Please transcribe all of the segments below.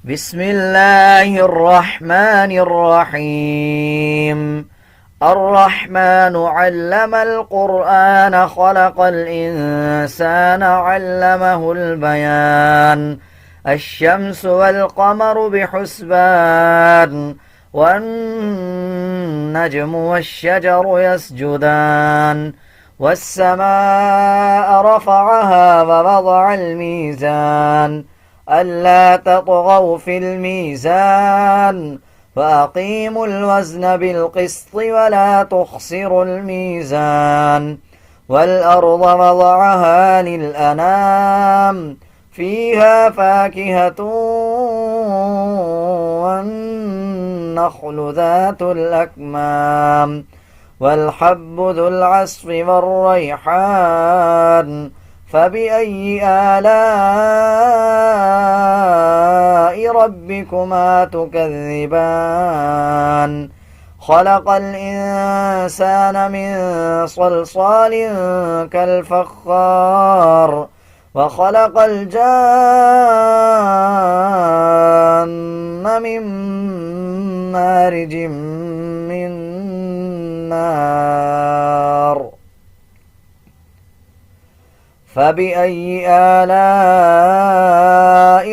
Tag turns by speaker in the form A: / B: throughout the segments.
A: بسم الله الرحمن الرحيم الرحمن علم القرآن خلق الإنسان علمه البيان الشمس والقمر بحسبان والنجم والشجر يسجدان والسماء رفعها ووضع الميزان ألا تطغوا في الميزان فأقيموا الوزن بالقسط ولا تخسروا الميزان والأرض وضعها للأنام فيها فاكهة والنخل ذات الأكمام والحب ذو العصف والريحان فبأي آلاء ربكما تكذبان خلق الإنسان من صلصال كالفخار وخلق الجان من مارج من نار فبأي آلاء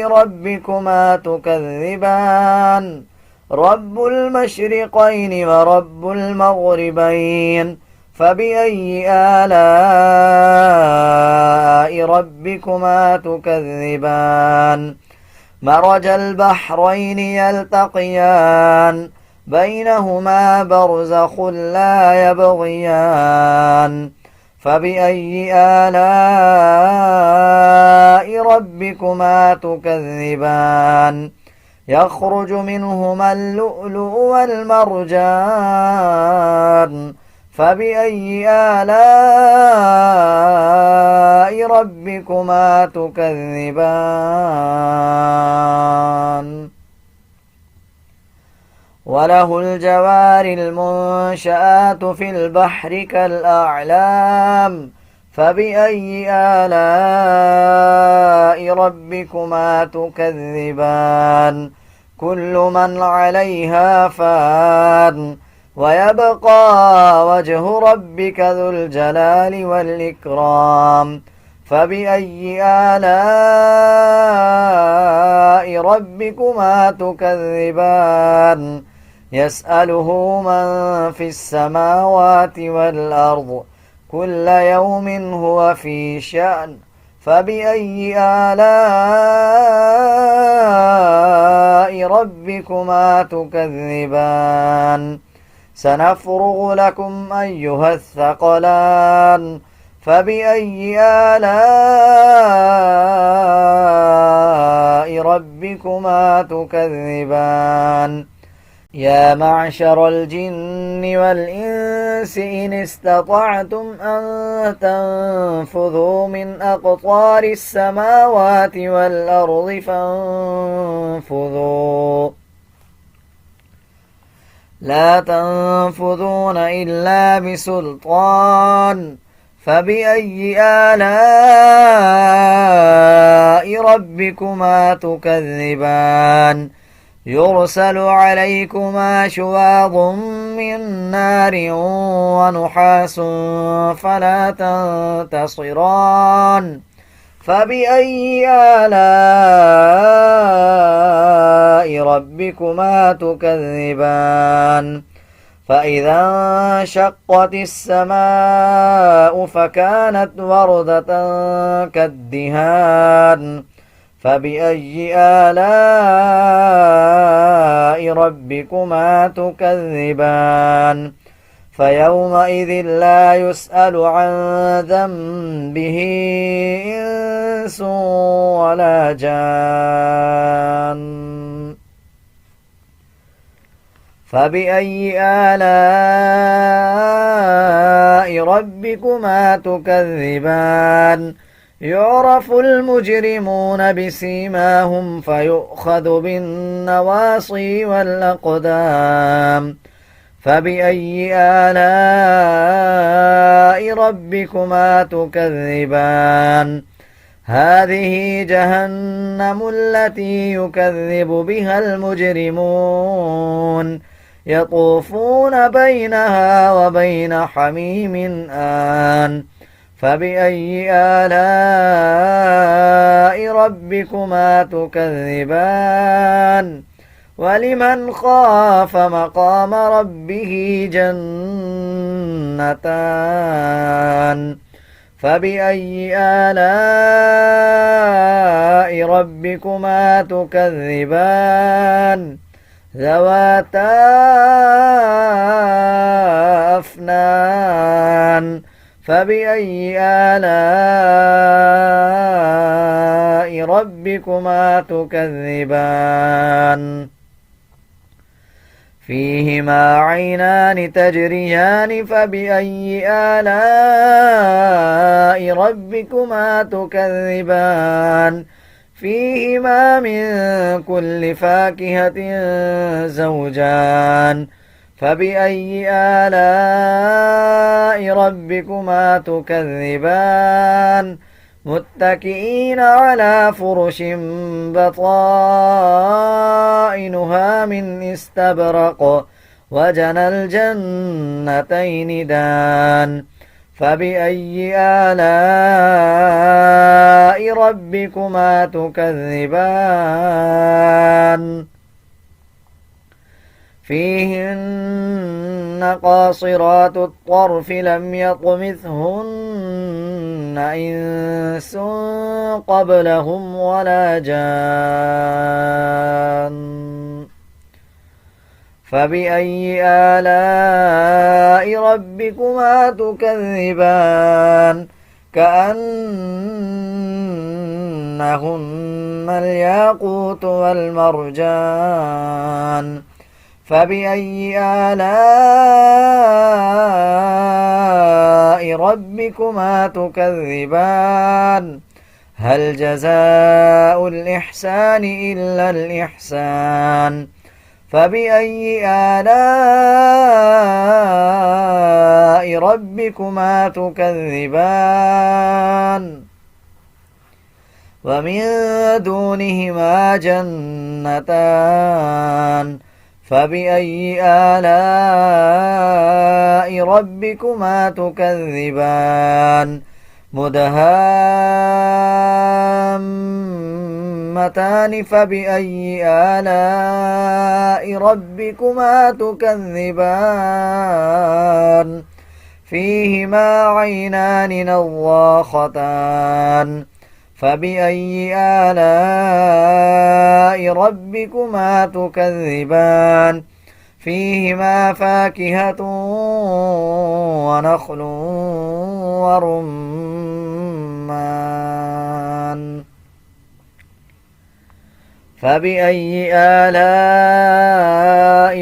A: ربكما تكذبان رب المشرقين ورب المغربين فبأي آلاء ربكما تكذبان مرج البحرين يلتقيان بينهما برزخ لا يبغيان فبأي آلاء ربكما تكذبان يخرج منهما اللؤلؤ والمرجان فبأي آلاء ربكما تكذبان وله الجوار المنشآت في البحر كالأعلام فبأي آلاء ربكما تكذبان كل من عليها فان ويبقى وجه ربك ذو الجلال والإكرام فبأي آلاء ربكما تكذبان يسأله من في السماوات والأرض كل يوم هو في شأن فبأي آلاء ربكما تكذبان سنفرغ لكم أيها الثقلان فبأي آلاء ربكما تكذبان يا معشر الجن والإنس إن استطعتم أن تنفذوا من أقطار السماوات والأرض فانفذوا لا تنفذون إلا بسلطان فبأي آلاء ربكما تكذبان يرسل عليكما شواظ من نار ونحاس فلا تنتصران فبأي آلاء ربكما تكذبان فإذا انشقت السماء فكانت وردة كالدهان فبأي آلاء ربكما تكذبان فيومئذ لا يسأل عن ذنبه إنس ولا جان فبأي آلاء ربكما تكذبان يعرف المجرمون بسيماهم فيؤخذ بالنواصي والأقدام فبأي آلاء ربكما تكذبان هذه جهنم التي يكذب بها المجرمون يطوفون بينها وبين حميم آن فبأي آلاء ربكما تكذبان ولمن خاف مقام ربه جنتان فبأي آلاء ربكما تكذبان ذواتا أفنان فبأي آلاء ربكما تكذبان فيهما عينان تجريان فبأي آلاء ربكما تكذبان فيهما من كل فاكهة زوجان فبأي آلاء ربكما تكذبان متكئين على فرش بطائنها من استبرق وجنى الجنتين دان فبأي آلاء ربكما تكذبان فيهن قاصرات الطرف لم يطمثهن إنس قبلهم ولا جان فبأي آلاء ربكما تكذبان كأنهن الياقوت والمرجان فبأي آلاء ربكما تكذبان هل جزاء الإحسان إلا الإحسان فبأي آلاء ربكما تكذبان ومن دونهما جنتان فبأي آلاء ربكما تكذبان مدهامتان فبأي آلاء ربكما تكذبان فيهما عينان نضاختان فبأي آلاء ربكما تكذبان فيهما فاكهة ونخل ورمان فبأي آلاء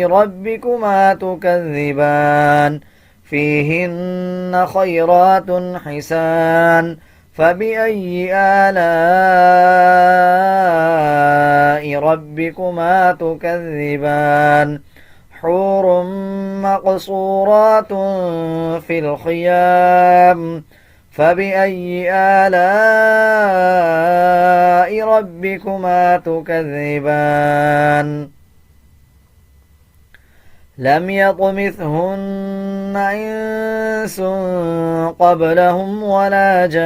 A: ربكما تكذبان فيهن خيرات حسان فبأي آلاء ربكما تكذبان حور مقصورات في الخيام فبأي آلاء ربكما تكذبان لم يطمثهن إنس قبلهم ولا جان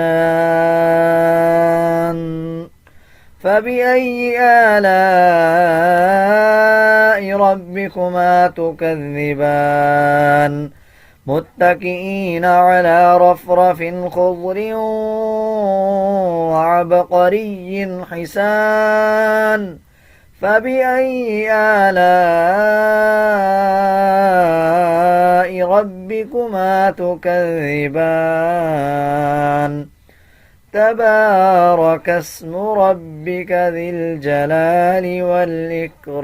A: فبأي آلاء ربكما تكذبان متكئين على رفرف خضر وعبقري حسان فبأي آلاء ربكما تكذبان تبارك اسم ربك ذي الجلال والإكرام.